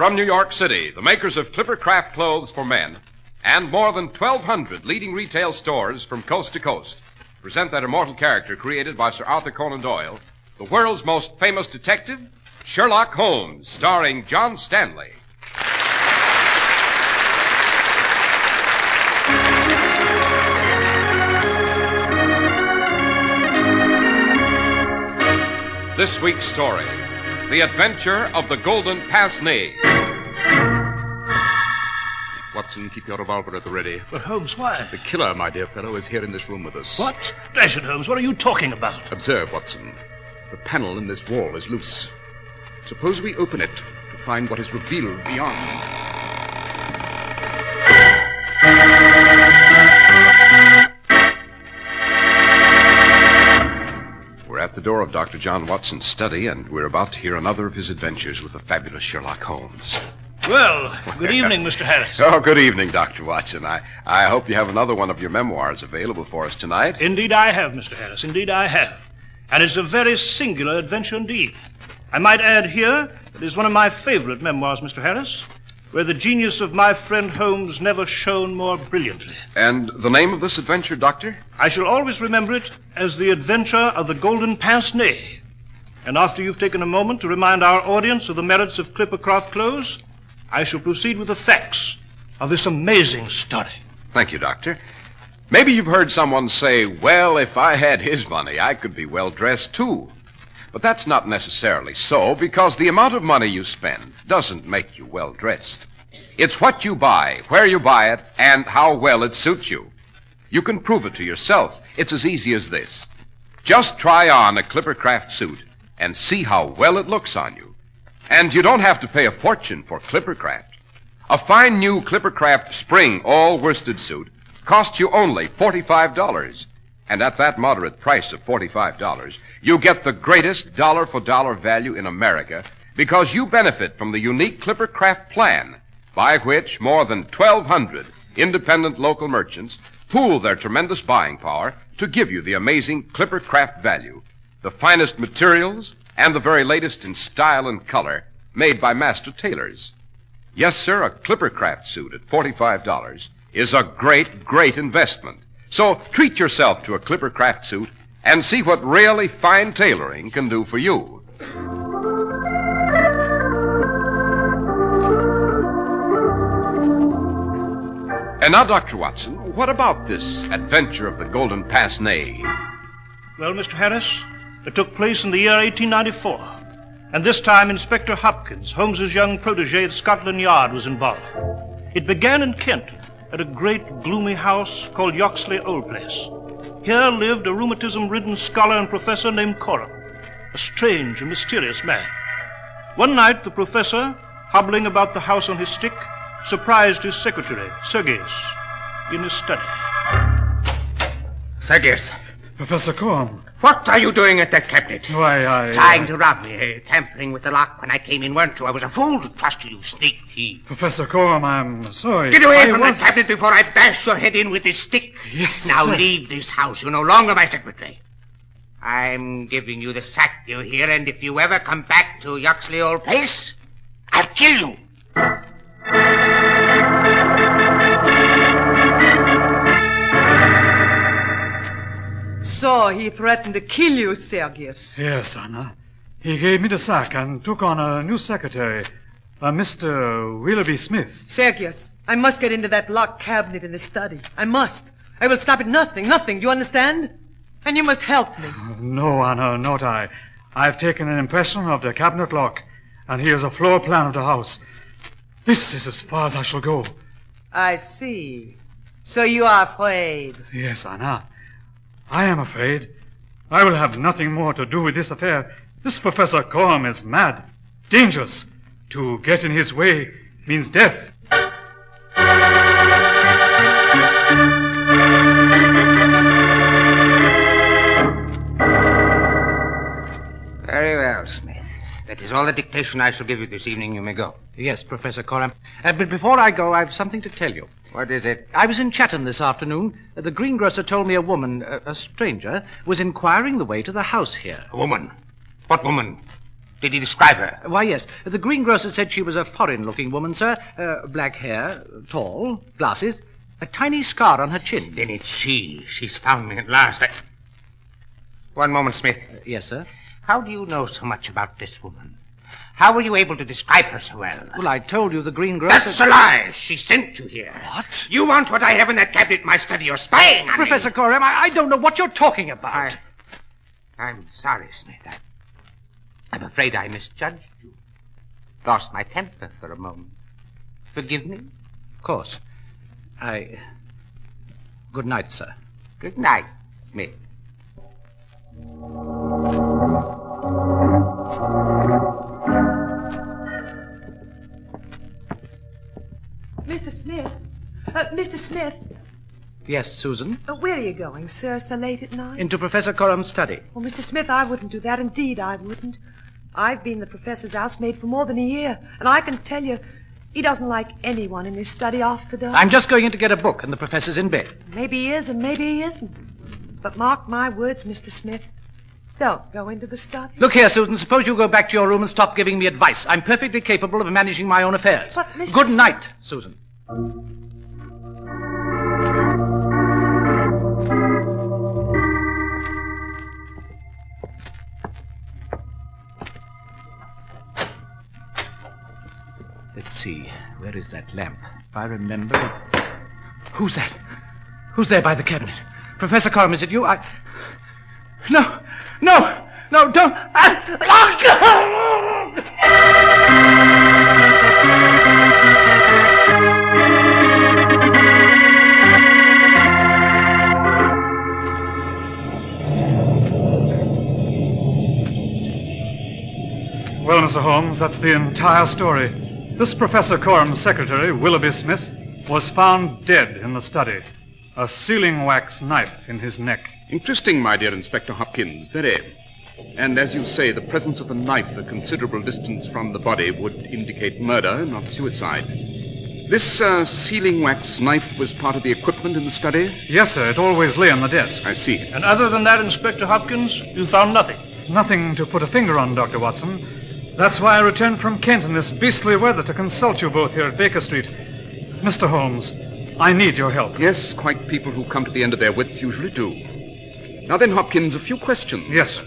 From New York City, the makers of Clippercraft clothes for men and more than 1,200 leading retail stores from coast to coast present that immortal character created by Sir Arthur Conan Doyle, the world's most famous detective, Sherlock Holmes, starring John Stanley. This week's story, The Adventure of the Golden Pince-Nez. Watson, keep your revolver at the ready. But, Holmes, why? The killer, my dear fellow, is here in this room with us. What? Dash it, Holmes, what are you talking about? Observe, Watson. The panel in this wall is loose. Suppose we open it to find what is revealed beyond. We're at the door of Dr. John Watson's study, and we're about to hear another of his adventures with the fabulous Sherlock Holmes. Well, good evening, Mr. Harris. Oh, good evening, Dr. Watson. I hope you have another one of your memoirs available for us tonight. Indeed I have, Mr. Harris. Indeed I have. And it's a very singular adventure indeed. I might add here, it is one of my favorite memoirs, Mr. Harris, where the genius of my friend Holmes never shone more brilliantly. And the name of this adventure, Doctor? I shall always remember it as The Adventure of the Golden Pince-Nez. And after you've taken a moment to remind our audience of the merits of Clippercraft clothes, I shall proceed with the facts of this amazing story. Thank you, Doctor. Maybe you've heard someone say, well, if I had his money, I could be well dressed too. But that's not necessarily so, because the amount of money you spend doesn't make you well dressed. It's what you buy, where you buy it, and how well it suits you. You can prove it to yourself. It's as easy as this. Just try on a Clippercraft suit and see how well it looks on you. And you don't have to pay a fortune for Clippercraft. A fine new Clippercraft spring all-worsted suit costs you only $45. And at that moderate price of $45, you get the greatest dollar-for-dollar value in America because you benefit from the unique Clippercraft plan by which more than 1,200 independent local merchants pool their tremendous buying power to give you the amazing Clippercraft value, the finest materials, and the very latest in style and color made by master tailors. Yes, sir, a Clippercraft suit at $45 is a great, great investment. So treat yourself to a Clippercraft suit and see what really fine tailoring can do for you. And now, Dr. Watson, what about this adventure of the Golden Pince-Nez? Well, Mr. Harris, it took place in the year 1894. And this time, Inspector Hopkins, Holmes's young protege at Scotland Yard, was involved. It began in Kent, at a great, gloomy house called Yoxley Old Place. Here lived a rheumatism-ridden scholar and professor named Coram, a strange and mysterious man. One night, the professor, hobbling about the house on his stick, surprised his secretary, Sergius, in his study. Sergius. Professor Coram. What are you doing at that cabinet? Why, Trying to rob me, tampering with the lock when I came in, weren't you? I was a fool to trust you, you sneak thief. Professor Coram, I'm sorry. Get away from that cabinet before I bash your head in with this stick. Yes, Now sir. leave this house. You're no longer my secretary. I'm giving you the sack, you hear, and if you ever come back to Yoxley Old Place, I'll kill you. So he threatened to kill you, Sergius. Yes, Anna. He gave me the sack and took on a new secretary, a Mr. Willoughby Smith. Sergius, I must get into that locked cabinet in the study. I must. I will stop at nothing. Do you understand? And you must help me. No, Anna, not I. I've taken an impression of the cabinet lock, and here's a floor plan of the house. This is as far as I shall go. I see. So you are afraid. Yes, Anna. I am afraid. I will have nothing more to do with this affair. This Professor Coram is mad, dangerous. To get in his way means death. Very well, Smith. That is all the dictation I shall give you this evening. You may go. Yes, Professor Coram. But before I go, I've something to tell you. What is it? I was in Chatham this afternoon. The greengrocer told me a woman, a stranger, was inquiring the way to the house here. A woman? What woman? Did he describe her? Why, yes. The greengrocer said she was a foreign-looking woman, sir. Black hair, tall, glasses, a tiny scar on her chin. Then it's she. She's found me at last. One moment, Smith. Yes, sir. How do you know so much about this woman? How were you able to describe her so well? Well, I told you the greengrocer... That's a lie. She sent you here. What? You want what I have in that cabinet in my study. You're spying on Professor me. Coram, I don't know what you're talking about. I'm sorry, Smith. I'm afraid I misjudged you. Lost my temper for a moment. Forgive me? Of course. Good night, sir. Good night, Smith. Mr. Smith? Mr. Smith? Yes, Susan? Where are you going, sir, so late at night? Into Professor Coram's study. Oh, Mr. Smith, I wouldn't do that. Indeed, I wouldn't. I've been the professor's housemaid for more than a year, and I can tell you, he doesn't like anyone in his study after dark. I'm just going in to get a book, and the professor's in bed. Maybe he is, and maybe he isn't. But mark my words, Mr. Smith. Don't go into the study. Look here, Susan, suppose you go back to your room and stop giving me advice. I'm perfectly capable of managing my own affairs. But, Mr. Good Smith... night, Susan. Let's see. Where is that lamp? If I remember... Who's that? Who's there by the cabinet? Professor Coram, is it you? No, don't... Well, Mr. Holmes, that's the entire story. This Professor Coram's secretary, Willoughby Smith, was found dead in the study. A sealing wax knife in his neck. Interesting, my dear Inspector Hopkins, very. And as you say, the presence of a knife a considerable distance from the body would indicate murder, not suicide. This sealing wax knife was part of the equipment in the study? Yes, sir. It always lay on the desk. I see. And other than that, Inspector Hopkins, you found nothing. Nothing to put a finger on, Dr. Watson. That's why I returned from Kent in this beastly weather to consult you both here at Baker Street. Mr. Holmes, I need your help. Yes, quite people who come to the end of their wits usually do. Now then, Hopkins, a few questions. Yes, sir.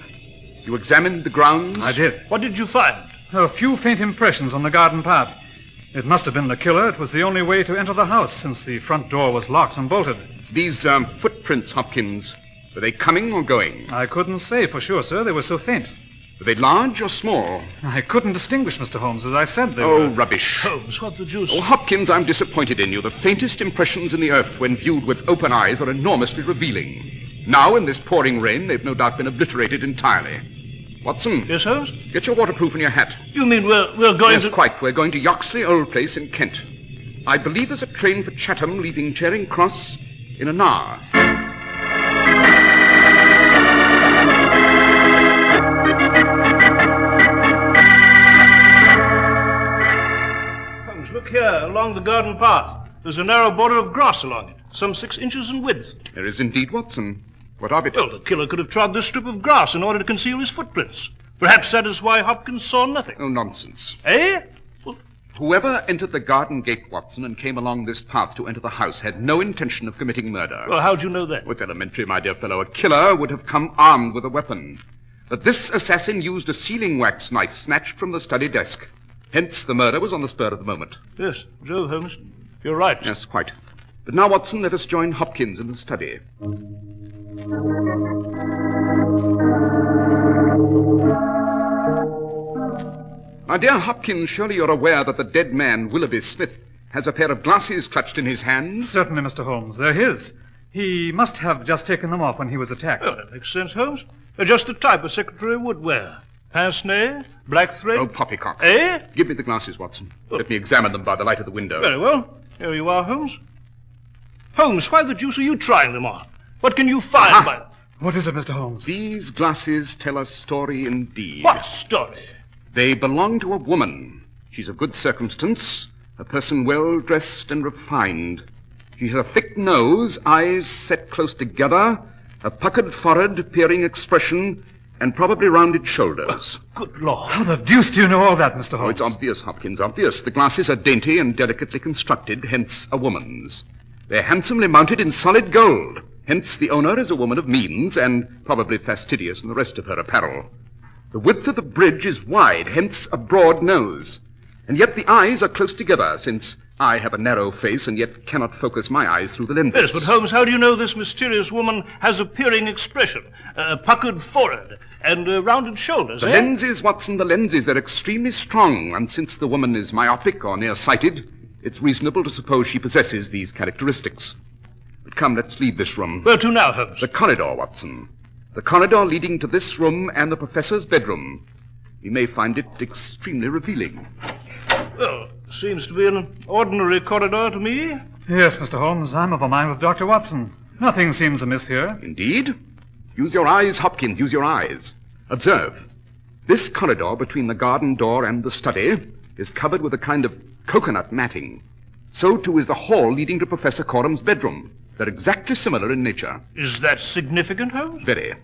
You examined the grounds? I did. What did you find? A few faint impressions on the garden path. It must have been the killer. It was the only way to enter the house, since the front door was locked and bolted. These footprints, Hopkins, were they coming or going? I couldn't say for sure, sir. They were so faint. Were they large or small? I couldn't distinguish, Mr. Holmes. As I said, they Oh, were... rubbish. Holmes, what the deuce? Oh, Hopkins, I'm disappointed in you. The faintest impressions in the earth, when viewed with open eyes, are enormously revealing. Now, in this pouring rain, they've no doubt been obliterated entirely. Watson? Yes, Holmes? Get your waterproof and your hat. You mean we're going Yes, to... quite. We're going to Yoxley Old Place in Kent. I believe there's a train for Chatham leaving Charing Cross in an hour. Holmes, look here, along the garden path. There's a narrow border of grass along it, some 6 inches in width. There is indeed, Watson. What of it? Well, the killer could have trod this strip of grass in order to conceal his footprints. Perhaps that is why Hopkins saw nothing. Oh, nonsense. Eh? Well, Whoever entered the garden gate, Watson, and came along this path to enter the house had no intention of committing murder. how'd you know that? It's elementary, my dear fellow. A killer would have come armed with a weapon. But this assassin used a sealing wax knife snatched from the study desk. Hence, the murder was on the spur of the moment. Yes, Joe, Holmes, you're right. Yes, quite. But now, Watson, let us join Hopkins in the study. My dear Hopkins, surely you're aware that the dead man, Willoughby Smith, has a pair of glasses clutched in his hands? Certainly, Mr. Holmes. They're his. He must have just taken them off when he was attacked. Well, that makes sense, Holmes. They're just the type a secretary would wear. Pince-nez, black thread. Oh, poppycock. Eh? Give me the glasses, Watson. Let me examine them by the light of the window. Very well. Here you are, Holmes. Holmes, why the deuce are you trying them on? What can you find by... What is it, Mr. Holmes? These glasses tell a story indeed. What story? They belong to a woman. She's of good circumstance, a person well-dressed and refined. She has a thick nose, eyes set close together, a puckered forehead, peering expression, and probably rounded shoulders. Good Lord. How the deuce do you know all that, Mr. Oh, Holmes? it's obvious, Hopkins, obvious. The glasses are dainty and delicately constructed, hence a woman's. They're handsomely mounted in solid gold. Hence the owner is a woman of means and probably fastidious in the rest of her apparel. The width of the bridge is wide, hence a broad nose. And yet the eyes are close together, since I have a narrow face and yet cannot focus my eyes through the lenses. Yes, but Holmes, how do you know this mysterious woman has a peering expression, a puckered forehead, and rounded shoulders, The lenses, Watson, the lenses, they're extremely strong, and since the woman is myopic or nearsighted, it's reasonable to suppose she possesses these characteristics. But come, let's leave this room. Where to now, Holmes? The corridor, Watson. The corridor leading to this room and the professor's bedroom. You may find it extremely revealing. Well, seems to be an ordinary corridor to me. Yes, Mr. Holmes, I'm of a mind with Dr. Watson. Nothing seems amiss here. Indeed? Use your eyes, Hopkins, use your eyes. Observe. This corridor between the garden door and the study is covered with a kind of coconut matting. So, too, is the hall leading to Professor Corum's bedroom. They're exactly similar in nature. Is that significant, Holmes? Very.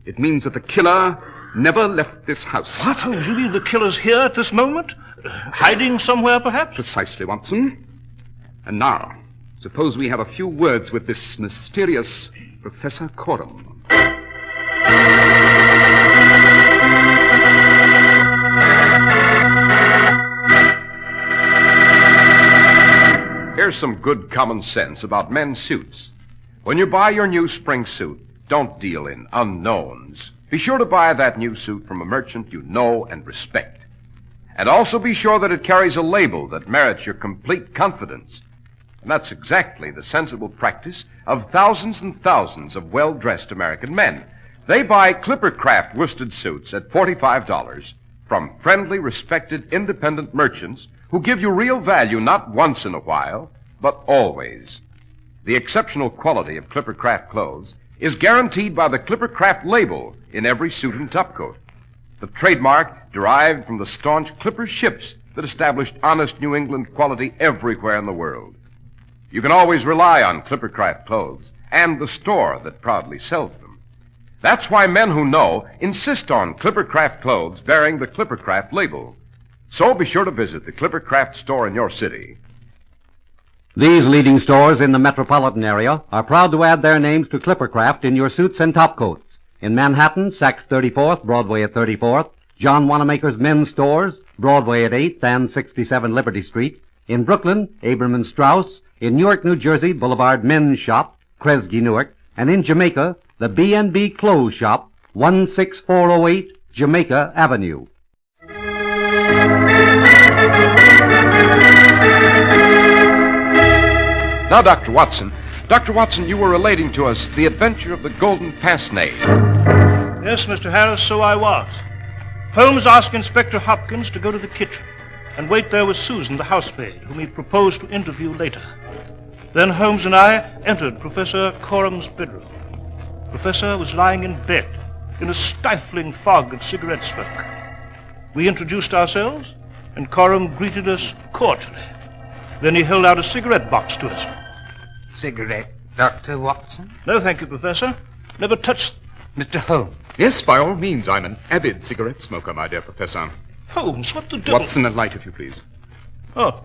It means that the killer never left this house. What? Holmes, you mean the killer's here at this moment? Hiding somewhere, perhaps? Precisely, Watson. And now, suppose we have a few words with this mysterious Professor Corum. Here's some good common sense about men's suits. When you buy your new spring suit, don't deal in unknowns. Be sure to buy that new suit from a merchant you know and respect. And also be sure that it carries a label that merits your complete confidence. And that's exactly the sensible practice of thousands and thousands of well-dressed American men. They buy Clippercraft worsted suits at $45 from friendly, respected, independent merchants who give you real value not once in a while, but always. The exceptional quality of Clippercraft clothes is guaranteed by the Clippercraft label in every suit and topcoat. The trademark derived from the staunch Clipper ships that established honest New England quality everywhere in the world. You can always rely on Clippercraft clothes and the store that proudly sells them. That's why men who know insist on Clippercraft clothes bearing the Clippercraft label. So be sure to visit the Clippercraft store in your city. These leading stores in the metropolitan area are proud to add their names to Clippercraft in your suits and topcoats. In Manhattan, Saks 34th, Broadway at 34th, John Wanamaker's men's stores, Broadway at 8th and 67 Liberty Street. In Brooklyn, Abraham & Straus. In Newark, New Jersey, Boulevard Men's Shop, Kresge, Newark. And in Jamaica, the B&B Clothes Shop, 16408 Jamaica Avenue. Now, Dr. Watson, you were relating to us the adventure of the golden pince-nez. Yes, Mr. Harris, so I was. Holmes asked Inspector Hopkins to go to the kitchen and wait there with Susan, the housemaid, whom he proposed to interview later. Then Holmes and I entered Professor Corum's bedroom. The professor was lying in bed in a stifling fog of cigarette smoke. We introduced ourselves, and Corum greeted us cordially. Then he held out a cigarette box to us. Cigarette, Dr. Watson? No, thank you, Professor. Never touched... Mr. Holmes. Yes, by all means. I'm an avid cigarette smoker, my dear Professor. Holmes, what the devil... Watson, a light, if you please. Oh,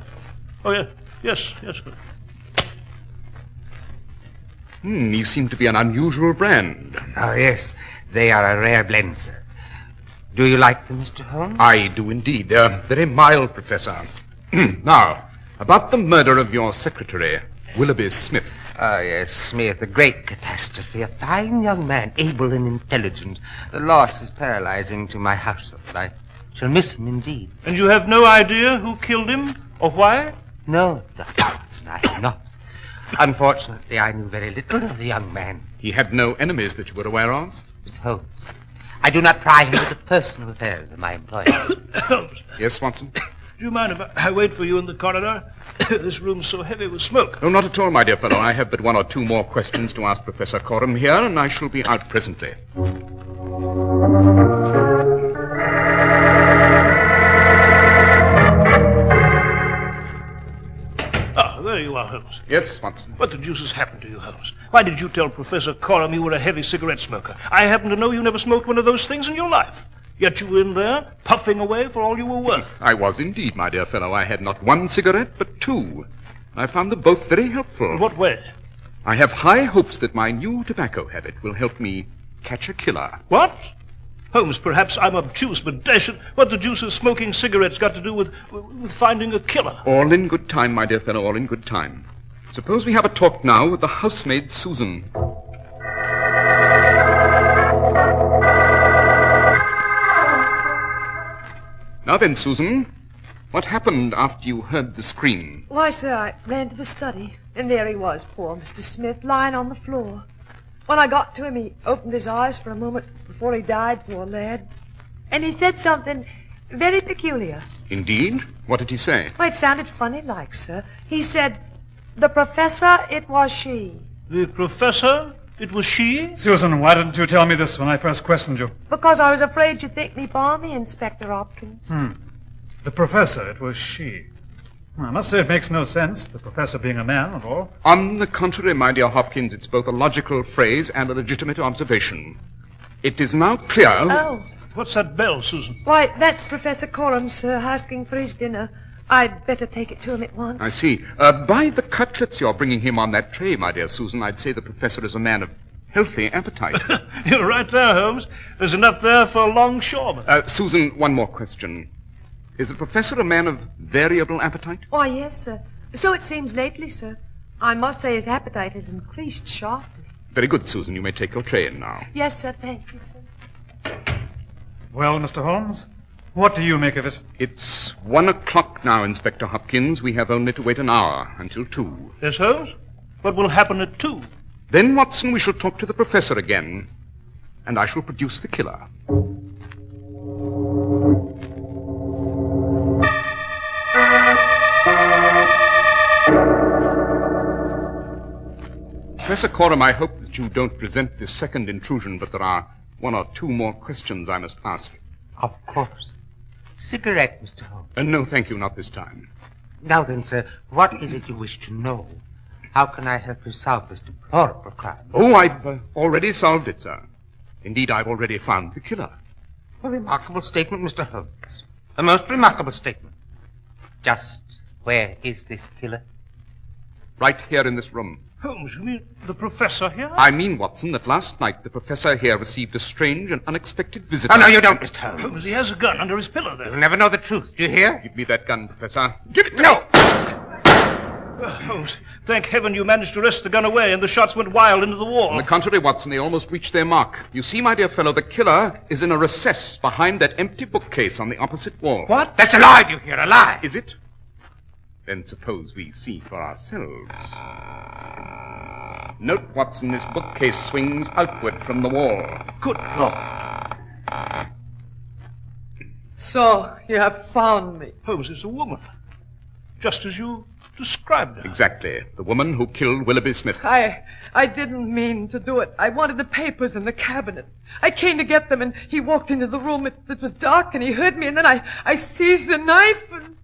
yeah. Yes. Good. These seem to be an unusual brand. Oh, yes. They are a rare blend, sir. Do you like them, Mr. Holmes? I do indeed. They're very mild, Professor. Now, about the murder of your secretary, Willoughby Smith. Oh, yes, Smith, a great catastrophe. A fine young man, able and intelligent. The loss is paralyzing to my household. I shall miss him indeed. And you have no idea who killed him or why? No, Dr. Watson, I have not. Unfortunately, I knew very little of the young man. He had no enemies that you were aware of? Mr. Holmes, I do not pry into the personal affairs of my employer. Holmes, Yes, Watson? do you mind if I wait for you in the corridor? This room's so heavy with smoke. No, not at all, my dear fellow. I have but one or two more questions to ask Professor Corum here, and I shall be out presently. Ah, there you are, Holmes. Yes, Watson. What the deuce has happened to you, Holmes? Why did you tell Professor Coram you were a heavy cigarette smoker? I happen to know you never smoked one of those things in your life. Yet you were in there, puffing away for all you were worth. I was indeed, my dear fellow. I had not one cigarette, but two. I found them both very helpful. In what way? I have high hopes that my new tobacco habit will help me catch a killer. What? Holmes, perhaps I'm obtuse, but dash it, what the deuce has smoking cigarettes got to do with finding a killer? All in good time, my dear fellow, all in good time. Suppose we have a talk now with the housemaid, Susan. Now then, Susan, what happened after you heard the scream? Why, sir, I ran to the study, and there he was, poor Mr. Smith, lying on the floor. When I got to him, he opened his eyes for a moment before he died, poor lad. And he said something very peculiar. Indeed? What did he say? Well, it sounded funny-like, sir. He said, "The professor, it was she." The professor? It was she? Susan, why didn't you tell me this when I first questioned you? Because I was afraid you'd think me balmy, Inspector Hopkins. The professor, it was she. I must say it makes no sense, the professor being a man and all. On the contrary, my dear Hopkins, it's both a logical phrase and a legitimate observation. It is now clear... Oh. What's that bell, Susan? Why, that's Professor Coram, sir, asking for his dinner. I'd better take it to him at once. I see. By the cutlets you're bringing him on that tray, my dear Susan, I'd say the professor is a man of healthy appetite. You're right there, Holmes. There's enough there for a longshoreman. Susan, one more question. Is the professor a man of variable appetite? Why, yes, sir. So it seems lately, sir. I must say his appetite has increased sharply. Very good, Susan. You may take your tray in now. Yes, sir. Thank you, sir. Well, Mr. Holmes, what do you make of it? It's 1 o'clock now, Inspector Hopkins. We have only to wait an hour until 2. Yes, Holmes? What will happen at 2? Then, Watson, we shall talk to the professor again, and I shall produce the killer. Professor Coram, I hope that you don't resent this second intrusion, but there are 1 or 2 more questions I must ask. Of course. Cigarette, Mr. Holmes. No, thank you, not this time. Now then, sir, what is it you wish to know? How can I help you solve this deplorable crime? Oh, I've already solved it, sir. Indeed, I've already found the killer. A remarkable statement, Mr. Holmes. A most remarkable statement. Just where is this killer? Right here in this room. Holmes, you mean the professor here? I mean, Watson, that last night the professor here received a strange and unexpected visitor. Oh, no, you don't, Mr. Holmes. Holmes, he has a gun under his pillow there. You'll never know the truth, do you hear? Give me that gun, Professor. Give it to No! me! Holmes, thank heaven you managed to wrest the gun away and the shots went wild into the wall. On the contrary, Watson, they almost reached their mark. You see, my dear fellow, the killer is in a recess behind that empty bookcase on the opposite wall. What? That's a lie, you hear, a lie. Is it? Then suppose we see for ourselves. Note, Watson, this bookcase swings outward from the wall. Good Lord. So, you have found me. Holmes, it's a woman. Just as you described her. Exactly. The woman who killed Willoughby Smith. I didn't mean to do it. I wanted the papers in the cabinet. I came to get them, and he walked into the room. It was dark, and he heard me, and then I seized the knife and...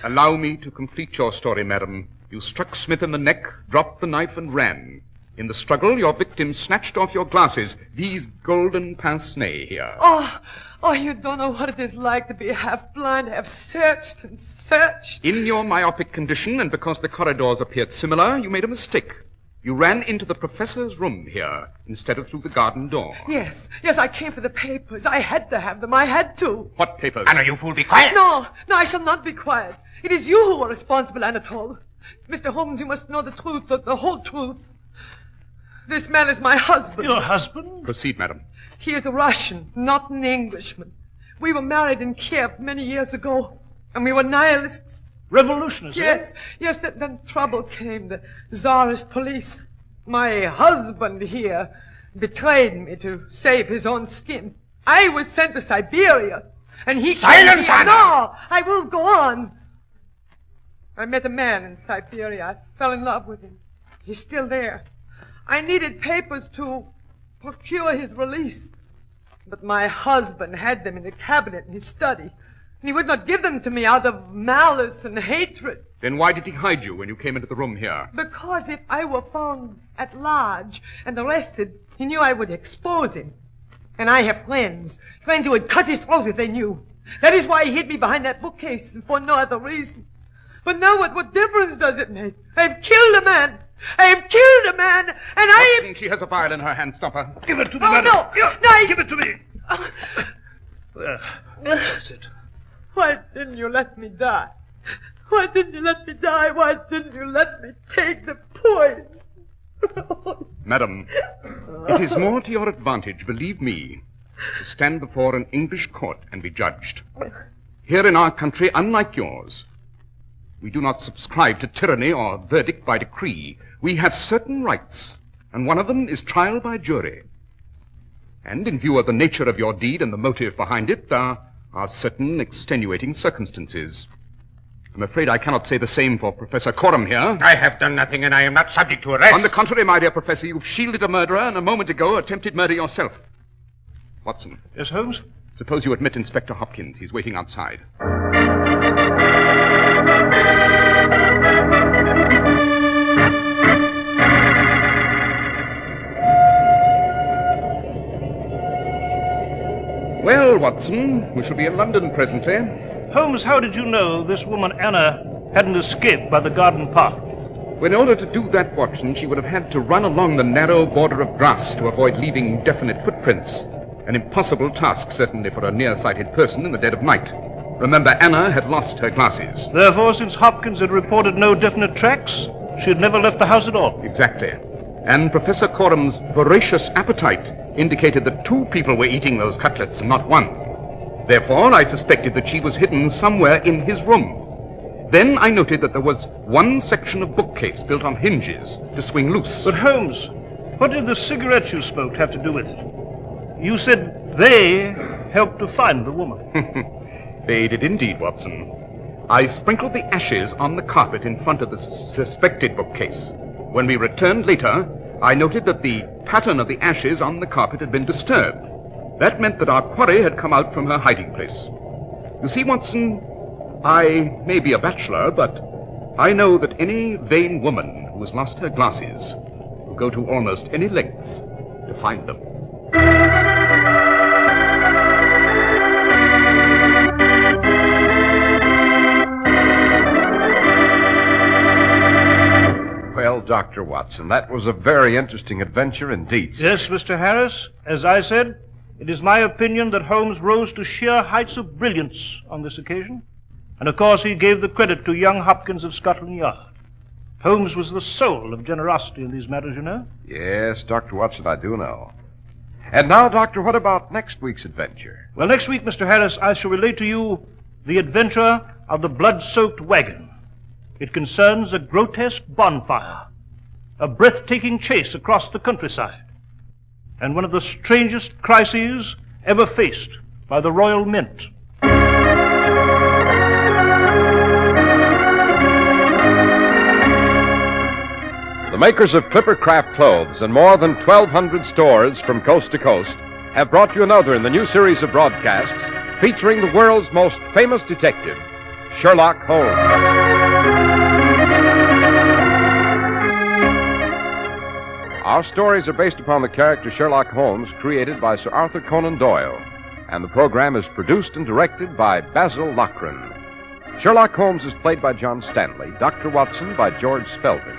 Allow me to complete your story, madam. You struck Smith in the neck, dropped the knife, and ran. In the struggle, your victim snatched off your glasses, these golden pince-nez here. Oh, you don't know what it is like to be half blind, to have searched and searched. In your myopic condition, and because the corridors appeared similar, you made a mistake. You ran into the professor's room here, instead of through the garden door. Yes, I came for the papers. I had to have them. I had to. What papers? Anna, you fool, be quiet. No, I shall not be quiet. It is you who are responsible, Anatole. Mr. Holmes, you must know the truth, the whole truth. This man is my husband. Your husband? Proceed, madam. He is a Russian, not an Englishman. We were married in Kiev many years ago, and we were nihilists. Revolutionists, Yes, then trouble came, the Tsarist police. My husband here betrayed me to save his own skin. I was sent to Siberia, and he... Silence, Anna! No, I will go on. I met a man in Siberia. I fell in love with him. He's still there. I needed papers to procure his release. But my husband had them in the cabinet in his study. And he would not give them to me out of malice and hatred. Then why did he hide you when you came into the room here? Because if I were found at large and arrested, he knew I would expose him. And I have friends who would cut his throat if they knew. That is why he hid me behind that bookcase, and for no other reason. But now what difference does it make? I have killed a man. I have killed a man, and I have... Watson, she has a vial in her hand. Stop her. Give it to me, Oh, madam. no! Here, No, give it to me. There. That's it. Why didn't you let me die? Why didn't you let me die? Why didn't you let me take the poison? Madam, it is more to your advantage, believe me, to stand before an English court and be judged. Here in our country, unlike yours, we do not subscribe to tyranny or verdict by decree. We have certain rights, and one of them is trial by jury. And in view of the nature of your deed and the motive behind it, there are certain extenuating circumstances. I'm afraid I cannot say the same for Professor Coram here. I have done nothing, and I am not subject to arrest. On the contrary, my dear Professor, you've shielded a murderer and a moment ago attempted murder yourself. Watson. Yes, Holmes? Suppose you admit Inspector Hopkins. He's waiting outside. Well, Watson, we shall be in London presently. Holmes, how did you know this woman Anna hadn't escaped by the garden path? Well, in order to do that, Watson, she would have had to run along the narrow border of grass to avoid leaving definite footprints. An impossible task, certainly, for a nearsighted person in the dead of night. Remember, Anna had lost her glasses. Therefore, since Hopkins had reported no definite tracks, she had never left the house at all. Exactly. And Professor Coram's voracious appetite indicated that two people were eating those cutlets and not one. Therefore, I suspected that she was hidden somewhere in his room. Then I noted that there was one section of bookcase built on hinges to swing loose. But Holmes, what did the cigarettes you smoked have to do with it? You said they helped to find the woman. They did indeed, Watson. I sprinkled the ashes on the carpet in front of the suspected bookcase. When we returned later, I noted that the pattern of the ashes on the carpet had been disturbed. That meant that our quarry had come out from her hiding place. You see, Watson, I may be a bachelor, but I know that any vain woman who has lost her glasses will go to almost any lengths to find them. Well, Dr. Watson, that was a very interesting adventure indeed. Yes, Mr. Harris. As I said, it is my opinion that Holmes rose to sheer heights of brilliance on this occasion. And of course he gave the credit to young Hopkins of Scotland Yard. Holmes was the soul of generosity in these matters, you know. Yes, Dr. Watson, I do know. And now, Doctor, what about next week's adventure? Well, next week, Mr. Harris, I shall relate to you the adventure of the blood-soaked wagon. It concerns a grotesque bonfire, a breathtaking chase across the countryside, and one of the strangest crises ever faced by the Royal Mint. The makers of Clippercraft clothes and more than 1,200 stores from coast to coast have brought you another in the new series of broadcasts featuring the world's most famous detective, Sherlock Holmes. Our stories are based upon the character Sherlock Holmes created by Sir Arthur Conan Doyle, and the program is produced and directed by Basil Lochran. Sherlock Holmes is played by John Stanley, Dr. Watson by George Spelvin.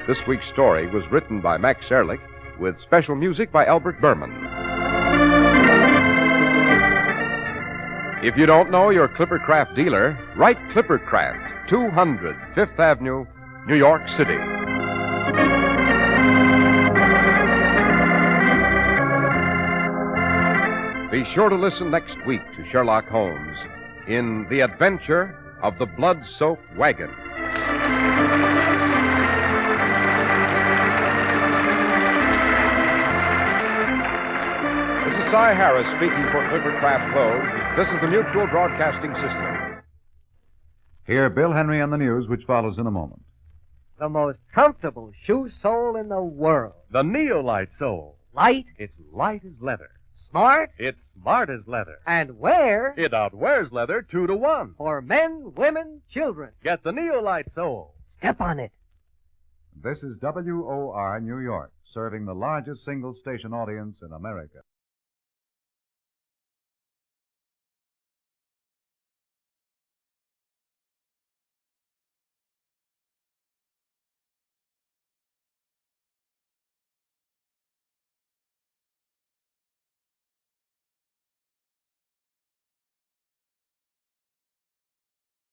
This week's story was written by Max Ehrlich with special music by Albert Berman. If you don't know your Clippercraft dealer, write Clippercraft, 200 Fifth Avenue, New York City. Be sure to listen next week to Sherlock Holmes in The Adventure of the Blood-Soaked Wagon. This is Cy Harris speaking for Clippercraft Clothes. This is the Mutual Broadcasting System. Hear Bill Henry on the news, which follows in a moment. The most comfortable shoe sole in the world. The Neolite sole. Light? It's light as leather. smart It's smart as leather. and wear It outwears leather 2 to 1. for men, women, children. Get the Neolite sole. Step on it. This is WOR New York, serving the largest single station audience in America.